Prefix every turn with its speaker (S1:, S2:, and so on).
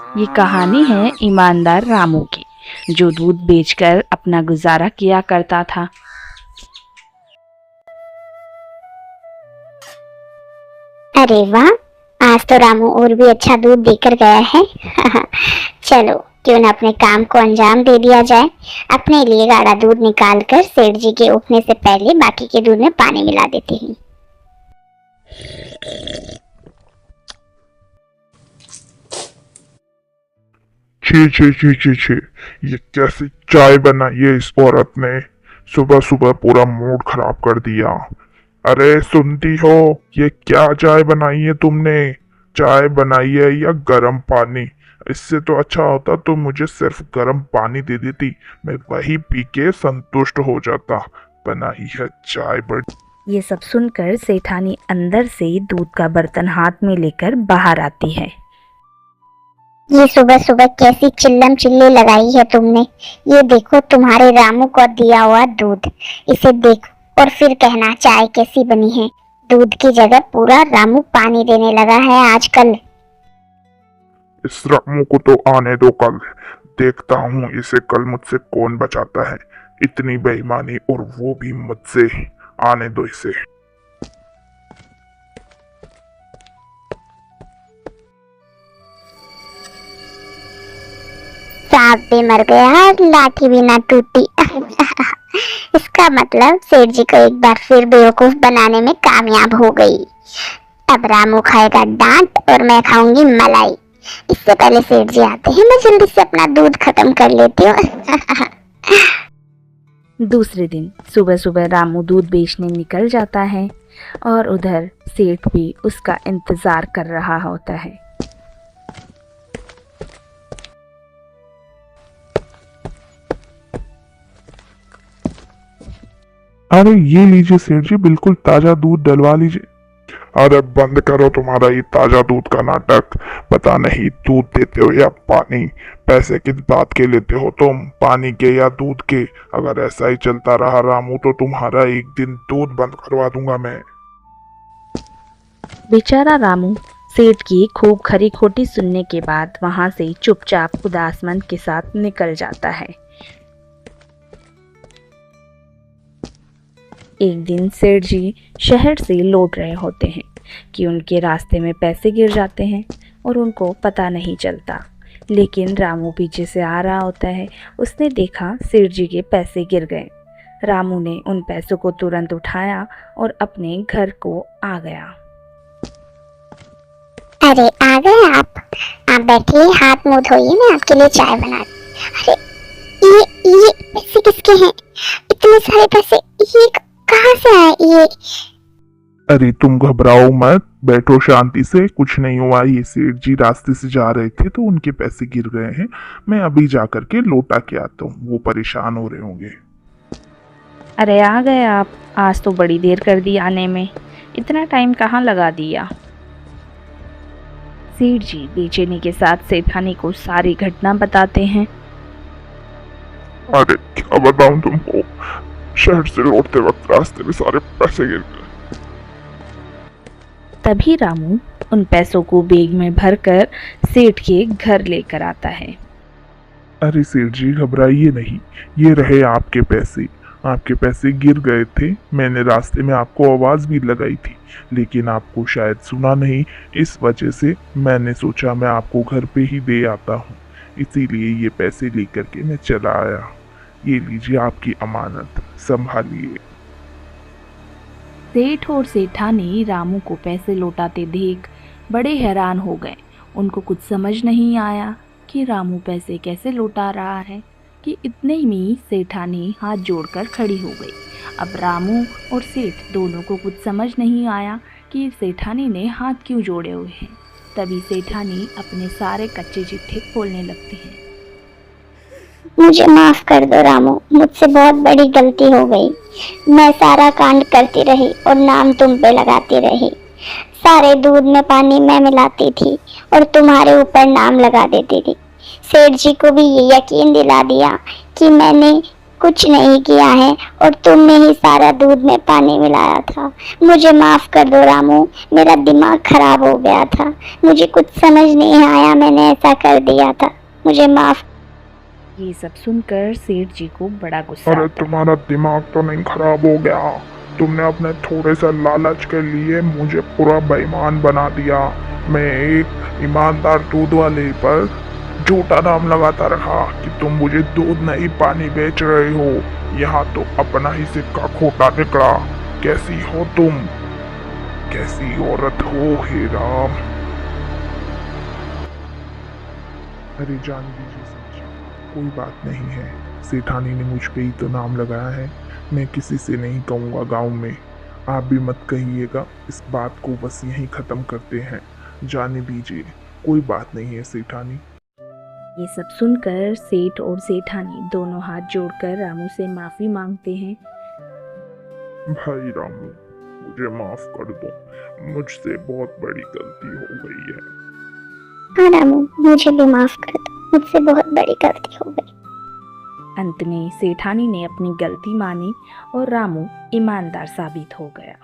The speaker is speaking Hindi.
S1: ये कहानी है ईमानदार रामू की, जो दूध बेचकर अपना गुजारा किया करता था।
S2: अरे वाह, आज तो रामू और भी अच्छा दूध देकर गया है। चलो क्यों न अपने काम को अंजाम दे दिया जाए। अपने लिए गाढ़ा दूध निकाल कर सेठ जी के उठने से पहले बाकी के दूध में पानी मिला देती हूँ।
S3: छी छी छी छी छी, ये कैसी चाय बनाई है इस औरत ने। सुबह सुबह पूरा मूड खराब कर दिया। अरे सुनती हो, ये क्या चाय बनाई है तुमने? चाय बनाई है या गर्म पानी? इससे तो अच्छा होता तो मुझे सिर्फ गर्म पानी दे देती, मैं वही पी के संतुष्ट हो जाता। बनाई है चाय बड़ी।
S1: ये सब सुनकर सेठानी अंदर से दूध का बर्तन हाथ में लेकर बाहर आती है।
S2: ये सुबह सुबह कैसी चिल्लम चिल्ली लगाई है तुमने। ये देखो तुम्हारे रामू को दिया हुआ दूध, इसे देखो और फिर कहना चाय कैसी बनी है। दूध की जगह पूरा रामू पानी देने लगा है आजकल।
S3: इस रामू को तो आने दो, कल देखता हूँ इसे कल मुझसे कौन बचाता है। इतनी बेईमानी और वो भी मुझसे। आने दो इसे।
S2: सांप भी मर गया, लाठी भी ना टूटी। इसका मतलब सेठ जी को एक बार फिर बेवकूफ बनाने में कामयाब हो गई। अब रामू खाएगा डांट और मैं खाऊंगी मलाई। इससे पहले सेठ जी आते हैं, मैं जल्दी से अपना दूध खत्म कर लेती हूँ।
S1: दूसरे दिन सुबह सुबह रामू दूध बेचने निकल जाता है और उधर सेठ भी उसका इंतजार कर रहा होता है।
S3: अरे ये लीजिए सेठ जी, बिल्कुल ताजा दूध डलवा लीजिए। अरे बंद करो तुम्हारा ये ताजा दूध का नाटक। पता नहीं दूध देते हो या पानी। पैसे किस बात के लेते हो तुम, पानी के या दूध के? अगर ऐसा ही चलता रहा रामू तो तुम्हारा एक दिन दूध बंद करवा दूंगा मैं।
S1: बेचारा रामू सेठ की खूब खरी खोटी सुनने के बाद वहां से चुपचाप उदास मन के साथ निकल जाता है। एक दिन सेठ जी शहर से लौट रहे होते हैं कि उनके रास्ते में पैसे गिर जाते हैं और उनको पता नहीं चलता। लेकिन रामू पीछे से आ रहा होता है। उसने देखा सेठ जी के पैसे गिर गए। रामू ने उन पैसों को तुरंत उठाया और अपने घर को आ गया।
S2: अरे आ गए आप बैठिए, हाथ मुंह धोइए, मैं आपके लिए चाय बना। अरे ये पैसे किसके हैं? इतने सारे पैसे ये कहाँ से आए ये?
S3: अरे तुम घबराओ मत, बैठो शांति से, कुछ नहीं हुआ। ये सेठ जी रास्ते से जा रहे थे तो उनके पैसे गिर गए हैं। मैं अभी जा करके लौटा के आता हूँ, वो परेशान हो रहे होंगे।
S1: अरे आ गए आप, आज तो बड़ी देर कर दी आने में, इतना टाइम कहाँ लगा दिया? सेठ जी बेचैनी के साथ सेठानी को सारी घटना बताते हैं।
S3: अरे क्या बताऊं तुमको, शहर से लौटते वक्त रास्ते में सारे पैसे गिर गए।
S1: तभी रामू उन पैसों को बैग में भरकर सेठ के घर लेकर आता है।
S3: अरे सेठ जी घबराइए नहीं, ये रहे आपके पैसे। आपके पैसे गिर गए थे, मैंने रास्ते में आपको आवाज भी लगाई थी, लेकिन आपको शायद सुना नहीं। इस वजह से मैंने सोचा मैं आपको घर पे ही दे आता हूँ, इसीलिए ये पैसे लेकर के मैं चला आया। ये लीजिए आपकी अमानत, संभालिए।
S1: सेठ और सेठानी रामू को पैसे लौटाते देख बड़े हैरान हो गए। उनको कुछ समझ नहीं आया कि रामू पैसे कैसे लौटा रहा है कि इतने में सेठानी हाथ जोड़कर खड़ी हो गई। अब रामू और सेठ दोनों को कुछ समझ नहीं आया कि सेठानी ने हाथ क्यों जोड़े हुए हैं। तभी सेठानी अपने सारे कच्चे चिट्ठे खोलने लगती है।
S2: मुझे माफ कर दो रामू, मुझसे बहुत बड़ी गलती हो गई। मैं सारा कांड करती रही और नाम तुम पे लगाती रही। सारे दूध में पानी मैं मिलाती थी और तुम्हारे ऊपर नाम लगा देती थी। सेठ जी को भी ये यकीन दिला दिया कि मैंने कुछ नहीं किया है और तुमने ही सारा दूध में पानी मिलाया था। मुझे माफ कर दो रामू, मेरा दिमाग खराब हो गया था, मुझे कुछ समझ नहीं आया, मैंने ऐसा कर दिया था, मुझे माफ।
S1: ये सब सुनकर सेठ जी को बड़ा गुस्सा
S3: अरे
S1: आता है।
S3: तुम्हारा दिमाग तो नहीं खराब हो गया? तुमने अपने थोड़े से लालच के लिए मुझे पूरा बेईमान बना दिया। मैं एक ईमानदार दूध वाले पर झूठा नाम लगाता रहा कि तुम मुझे दूध नहीं पानी बेच रहे हो। यहाँ तो अपना ही सिक्का खोटा निकला। कैसी हो तुम? कैसी औरत हो हे राम। अरे जान दीजिए समझिए, कोई बात नहीं है। सेठानी ने मुझ पे ही तो नाम लगाया है, मैं किसी से नहीं कहूँगा गांव में। आप भी मत कहिएगा, इस बात को बस यहीं ख़त्म करते हैं। जाने दीजिए, कोई बात नहीं है सेठानी।
S1: ये सब सुनकर सेठ और सेठानी दोनों हाथ जोड़कर रामू से माफी मांगते हैं।
S3: भाई रामू, मुझे माफ कर दो, मुझसे बहुत बड़ी गलती हो गई है।
S2: हाँ रामू, मुझे भी माफ कर दो, मुझसे बहुत बड़ी गलती हो गई।
S1: अंत में सेठानी ने अपनी गलती मानी और रामू ईमानदार साबित हो गया।